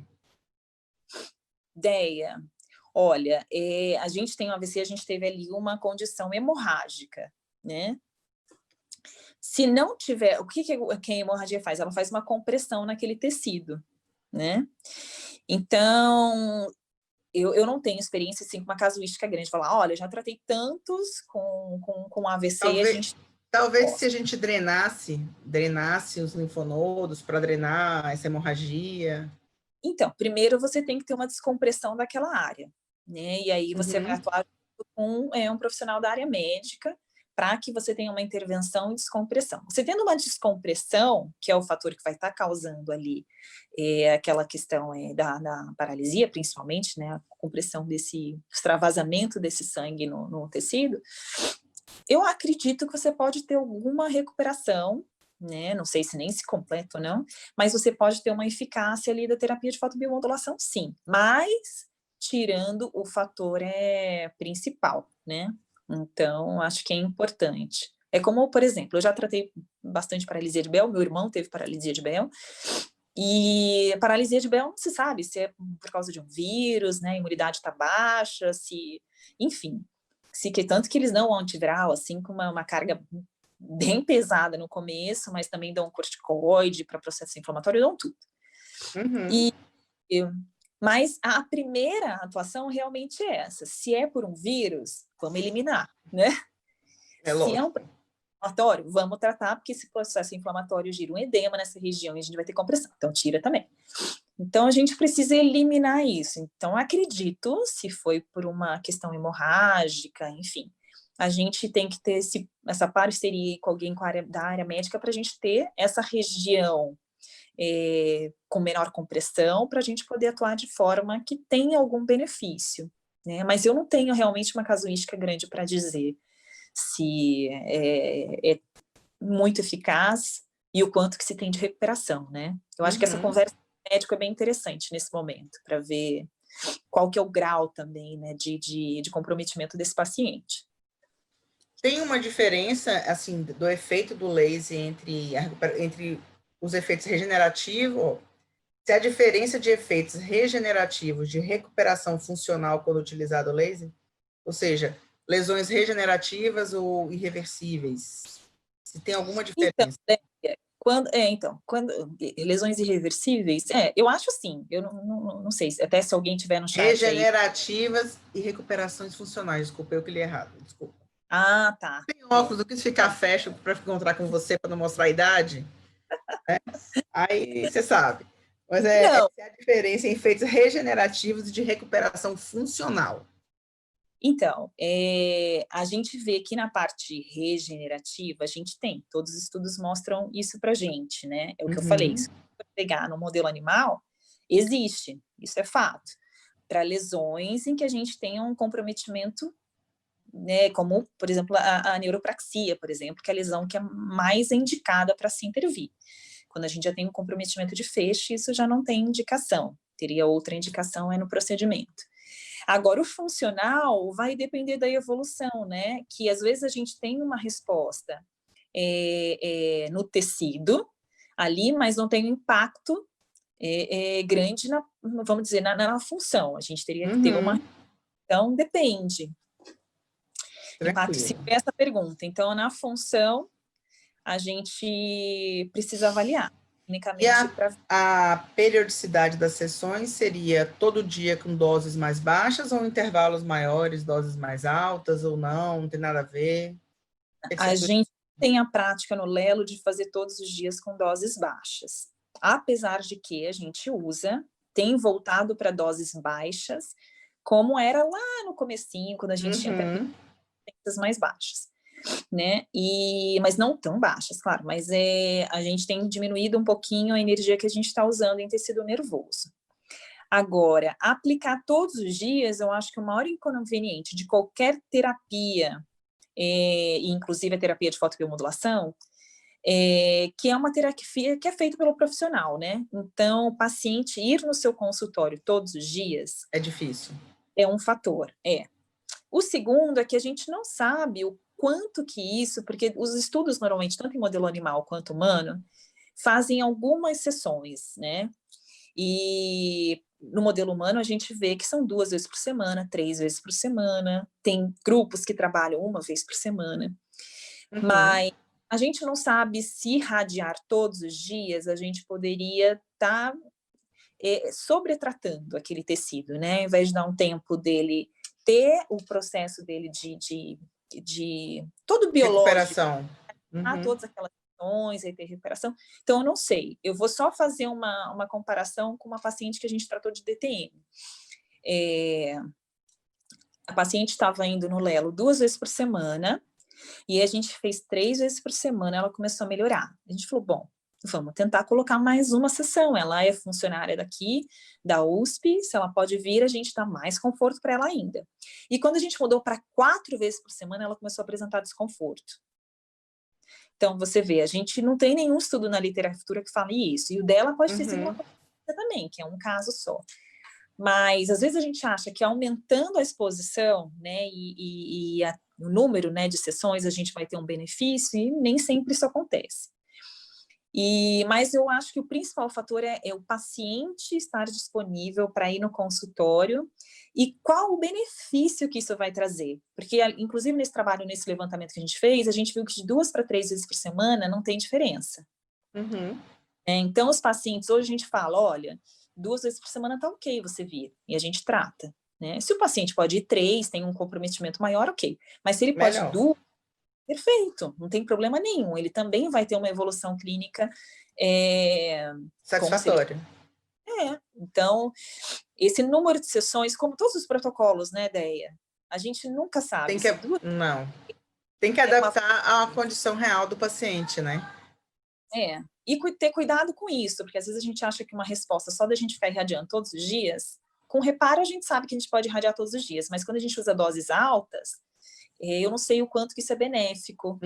B: Deia, olha, a gente tem um AVC, a gente teve ali uma condição hemorrágica, né? Se não tiver, o que a hemorragia faz? Ela faz uma compressão naquele tecido, né? Então, eu não tenho experiência assim com uma casuística grande, falar, olha, eu já tratei tantos com AVC,
A: talvez se a gente drenasse os linfonodos para drenar essa hemorragia.
B: Então, primeiro você tem que ter uma descompressão daquela área, né? E aí você vai atuar com um profissional da área médica para que você tenha uma intervenção e descompressão. Você tendo uma descompressão, que é o fator que vai estar causando ali aquela questão da paralisia, principalmente, né? A compressão desse extravasamento desse sangue no tecido, eu acredito que você pode ter alguma recuperação, né? Não sei se nem se completa ou não, mas você pode ter uma eficácia ali da terapia de fotobiomodulação, sim, mas tirando o fator principal, né? Então, acho que é importante. É como, por exemplo, eu já tratei bastante paralisia de Bell, meu irmão teve paralisia de Bell, e paralisia de Bell não se sabe se é por causa de um vírus, né? A imunidade está baixa, enfim, tanto que eles dão um antiviral, assim, com uma carga bem pesada no começo, mas também dão corticoide para processo inflamatório, dão tudo. Mas a primeira atuação realmente é essa. Se é por um vírus, vamos eliminar, né? Se é um inflamatório, vamos tratar, porque esse processo inflamatório gira um edema nessa região e a gente vai ter compressão, então tira também. Então, a gente precisa eliminar isso. Então, acredito, se foi por uma questão hemorrágica, enfim, a gente tem que ter essa parceria com alguém da área médica para a gente ter essa região com menor compressão, para a gente poder atuar de forma que tenha algum benefício, né? Mas eu não tenho realmente uma casuística grande para dizer se é muito eficaz e o quanto que se tem de recuperação, né? Eu acho que essa conversa com o médico é bem interessante nesse momento, para ver qual que é o grau também, né, de comprometimento desse paciente.
A: Tem uma diferença, assim, do efeito do laser entre os efeitos regenerativos, se a diferença de efeitos regenerativos de recuperação funcional quando utilizado o laser, ou seja, lesões regenerativas ou irreversíveis, se tem alguma diferença?
B: Então, quando lesões irreversíveis, eu acho assim, eu não sei, até se alguém tiver no chat
A: regenerativas aí. E recuperações funcionais, desculpa, eu que li errado, desculpa.
B: Ah, tá.
A: Tem óculos, eu quis ficar fashion para encontrar com você, para não mostrar a idade. Né? Aí você sabe. Mas essa é a diferença em efeitos regenerativos e de recuperação funcional.
B: Então, a gente vê que na parte regenerativa, a gente tem, todos os estudos mostram isso para a gente, né? É o que eu falei, se você pegar no modelo animal, existe, isso é fato, para lesões em que a gente tem um comprometimento, né, como, por exemplo, a neuropraxia, por exemplo, que é a lesão que é mais indicada para se intervir. Quando a gente já tem um comprometimento de feixe, isso já não tem indicação, teria outra indicação no procedimento. Agora, o funcional vai depender da evolução, né? Que às vezes a gente tem uma resposta no tecido ali, mas não tem um impacto grande, vamos dizer, na função. A gente teria que ter uma... Então, depende. Impacto, se é essa pergunta. Então, na função, a gente precisa avaliar.
A: E a periodicidade das sessões seria todo dia com doses mais baixas ou intervalos maiores, doses mais altas ou não tem nada a ver?
B: A gente tem a prática no Lelo de fazer todos os dias com doses baixas. Apesar de que a gente tem voltado para doses baixas, como era lá no comecinho, quando a gente tinha até mais baixas. Né? Mas não tão baixas, claro, mas a gente tem diminuído um pouquinho a energia que a gente está usando em tecido nervoso. Agora, aplicar todos os dias, eu acho que o maior inconveniente de qualquer terapia, inclusive a terapia de fotobiomodulação, que é uma terapia que é feita pelo profissional, né? Então, o paciente ir no seu consultório todos os dias...
A: É difícil.
B: É um fator, O segundo é que a gente não sabe o quanto que isso, porque os estudos normalmente, tanto em modelo animal quanto humano, fazem algumas sessões, né? E no modelo humano a gente vê que são 2 vezes por semana, 3 vezes por semana, tem grupos que trabalham 1 vez por semana, mas a gente não sabe se irradiar todos os dias, a gente poderia estar sobretratando aquele tecido, né? Ao invés de dar um tempo dele ter o processo dele de todo biológico,
A: recuperação.
B: Todas aquelas ações, aí ter recuperação. Então, eu não sei. Eu vou só fazer uma comparação com uma paciente que a gente tratou de DTM. A paciente estava indo no Lelo 2 vezes por semana, e a gente fez 3 vezes por semana, ela começou a melhorar. A gente falou, bom, vamos tentar colocar mais uma sessão. Ela é funcionária daqui, da USP, se ela pode vir, a gente dá mais conforto para ela ainda. E quando a gente mudou para 4 vezes por semana, ela começou a apresentar desconforto. Então, você vê, a gente não tem nenhum estudo na literatura que fale isso, e o dela pode ter sido uma coisa também, que é um caso só. Mas, às vezes, a gente acha que aumentando a exposição, né, o número, né, de sessões, a gente vai ter um benefício, e nem sempre isso acontece. Mas eu acho que o principal fator é o paciente estar disponível para ir no consultório e qual o benefício que isso vai trazer. Porque, inclusive, nesse trabalho, nesse levantamento que a gente fez, a gente viu que de 2 para 3 vezes por semana não tem diferença. Então, os pacientes, hoje a gente fala, olha, 2 vezes por semana tá ok você vir, e a gente trata. Né? Se o paciente pode ir 3, tem um comprometimento maior, ok. Mas se ele pode ir 2, perfeito, não tem problema nenhum. Ele também vai ter uma evolução clínica
A: satisfatória.
B: Então, esse número de sessões, como todos os protocolos, né, Deia? A gente nunca sabe.
A: Tem que adaptar à condição real do paciente, né?
B: E ter cuidado com isso, porque às vezes a gente acha que uma resposta só da gente ficar irradiando todos os dias, com reparo a gente sabe que a gente pode irradiar todos os dias, mas quando a gente usa doses altas, eu não sei o quanto que isso é benéfico.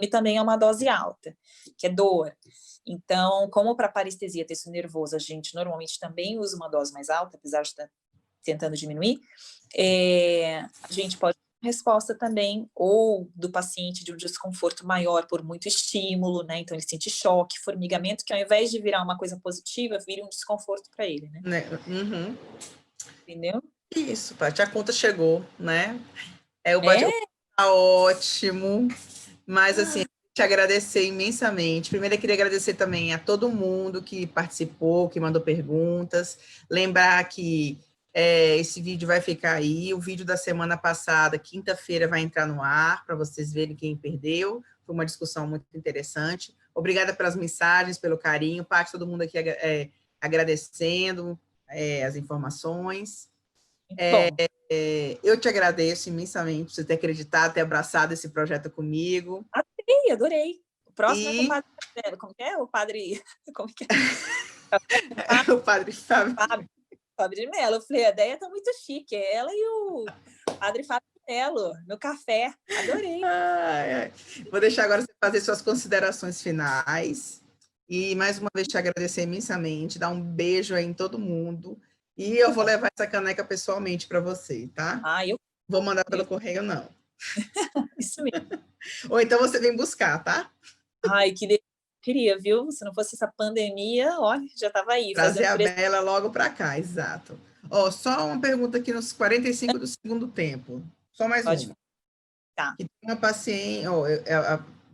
B: E também é uma dose alta, que é dor. Então, como para parestesia, texto nervoso, a gente normalmente também usa uma dose mais alta, apesar de estar tentando diminuir, a gente pode ter resposta também, ou do paciente de um desconforto maior por muito estímulo, né? Então, ele sente choque, formigamento, que ao invés de virar uma coisa positiva, vira um desconforto para ele, né? Entendeu?
A: Isso, Paty, a conta chegou, né? O bate-papo tá ótimo, mas assim, te agradecer imensamente. Primeiro, eu queria agradecer também a todo mundo que participou, que mandou perguntas. Lembrar que esse vídeo vai ficar aí. O vídeo da semana passada, quinta-feira, vai entrar no ar, para vocês verem quem perdeu. Foi uma discussão muito interessante. Obrigada pelas mensagens, pelo carinho. Paty, todo mundo aqui agradecendo as informações. Eu te agradeço imensamente por você ter acreditado, ter abraçado esse projeto comigo.
B: Adorei. O próximo é com o padre Marcelo. Como que é? O padre... Como que é?
A: O padre Fábio.
B: Fábio de Mello. Eu falei, a ideia tá muito chique. Ela e o padre Fábio de Mello, no café. Adorei.
A: Vou deixar agora você fazer suas considerações finais. E, mais uma vez, te agradecer imensamente. Dar um beijo aí em todo mundo. E eu vou levar essa caneca pessoalmente para você, tá?
B: Eu
A: vou mandar pelo correio, não.
B: Isso mesmo.
A: Ou então você vem buscar, tá?
B: Que queria, viu? Se não fosse essa pandemia, olha, já estava aí.
A: Trazer a Bela logo para cá, exato. Só uma pergunta aqui nos 45 do segundo tempo. Só mais uma.
B: Tá.
A: Que tem uma paciente,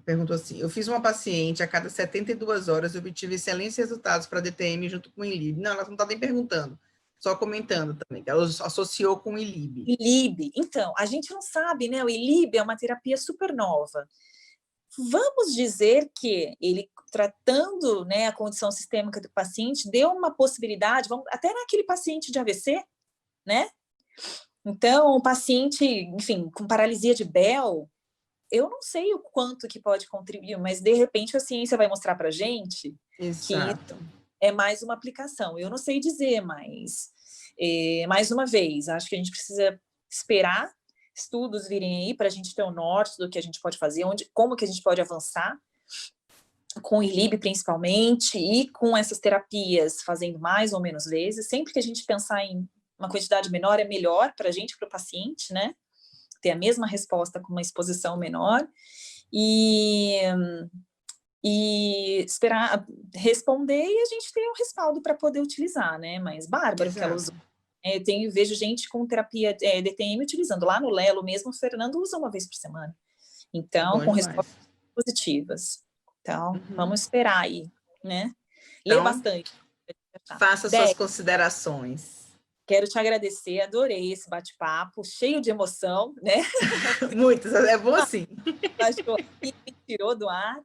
A: perguntou assim, eu fiz uma paciente a cada 72 horas, eu obtive excelentes resultados para DTM junto com o ILIB. Não, ela não está nem perguntando. Só comentando também, que ela associou com o ILIB.
B: ILIB, então, a gente não sabe, né? O ILIB é uma terapia super nova. Vamos dizer que ele, tratando, né, a condição sistêmica do paciente, deu uma possibilidade, até naquele paciente de AVC, né? Então, o paciente, enfim, com paralisia de Bell, eu não sei o quanto que pode contribuir, mas, de repente, a ciência vai mostrar para a gente
A: Exato.
B: que é mais uma aplicação. Eu não sei dizer, mas, mais uma vez, acho que a gente precisa esperar estudos virem aí para a gente ter o norte do que a gente pode fazer, como que a gente pode avançar, com o ILIB principalmente, e com essas terapias fazendo mais ou menos vezes. Sempre que a gente pensar em uma quantidade menor, é melhor para a gente, para o paciente, né? Ter a mesma resposta com uma exposição menor. E esperar responder e a gente ter o respaldo para poder utilizar, né? Mas bárbaro que ela usou. Vejo gente com terapia DTM utilizando. Lá no Lelo mesmo, o Fernando usa uma vez por semana. Então, com respostas positivas. Então, vamos esperar aí, né? Ler bastante.
A: Faça suas considerações.
B: Quero te agradecer, adorei esse bate-papo, cheio de emoção, né?
A: Muitas, é bom assim.
B: Acho que me tirou do ar.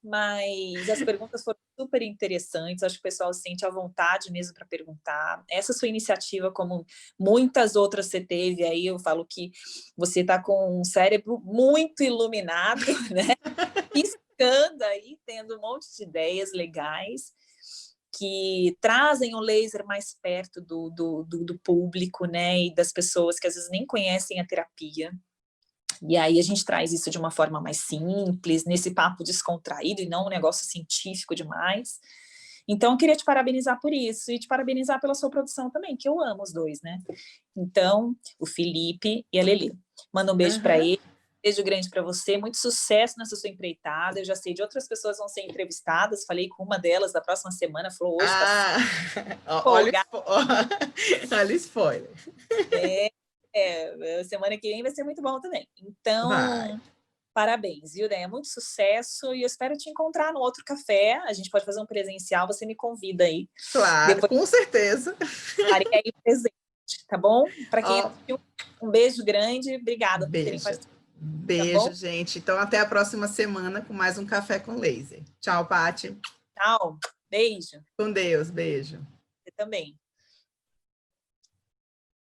B: Mas as perguntas foram super interessantes, acho que o pessoal se sente à vontade mesmo para perguntar. Essa sua iniciativa, como muitas outras você teve aí, eu falo que você está com um cérebro muito iluminado, né? Piscando aí, tendo um monte de ideias legais que trazem o laser mais perto do público, né? E das pessoas que às vezes nem conhecem a terapia. E aí a gente traz isso de uma forma mais simples, nesse papo descontraído e não um negócio científico demais. Então, eu queria te parabenizar por isso e te parabenizar pela sua produção também, que eu amo os dois, né? Então, o Felipe e a Lelê. Manda um beijo para ele, beijo grande para você, muito sucesso nessa sua empreitada. Eu já sei de outras pessoas vão ser entrevistadas, falei com uma delas da próxima semana, falou hoje.
A: Olha o spoiler.
B: Semana que vem vai ser muito bom também. Então, parabéns, viu, Deia? Muito sucesso e eu espero te encontrar no outro café. A gente pode fazer um presencial, você me convida aí.
A: Claro, depois, com certeza.
B: Estarei aí presente, tá bom? Para quem assistiu, um beijo grande. Obrigada por terem participado.
A: Beijo, tá, gente. Então, até a próxima semana com mais um Café com Laser. Tchau, Paty.
B: Tchau. Beijo.
A: Com Deus. Beijo.
B: Você também.